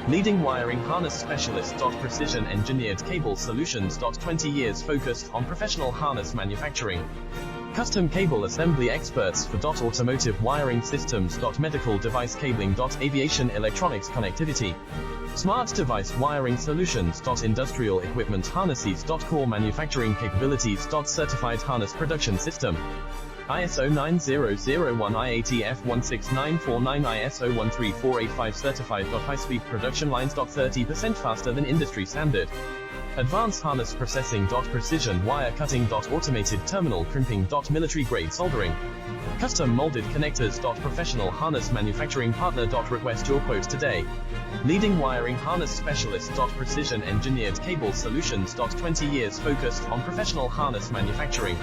Leading wiring harness specialist. Precision engineered cable solutions. 20 years focused on professional harness manufacturing. Custom cable assembly experts for automotive wiring systems. Medical device cabling. Aviation electronics connectivity. Smart device wiring solutions. Industrial equipment harnesses. Core manufacturing capabilities. Certified harness production system. ISO 9001 IATF 16949 ISO 13485 certified. High-speed production lines. 30% faster than industry standard. Advanced harness processing. Precision wire cutting. Automated terminal crimping. Military grade soldering. Custom molded connectors. Professional harness manufacturing partner. Request your quote today. Leading wiring harness specialist. Precision engineered cable solutions. 20 years focused on professional harness manufacturing.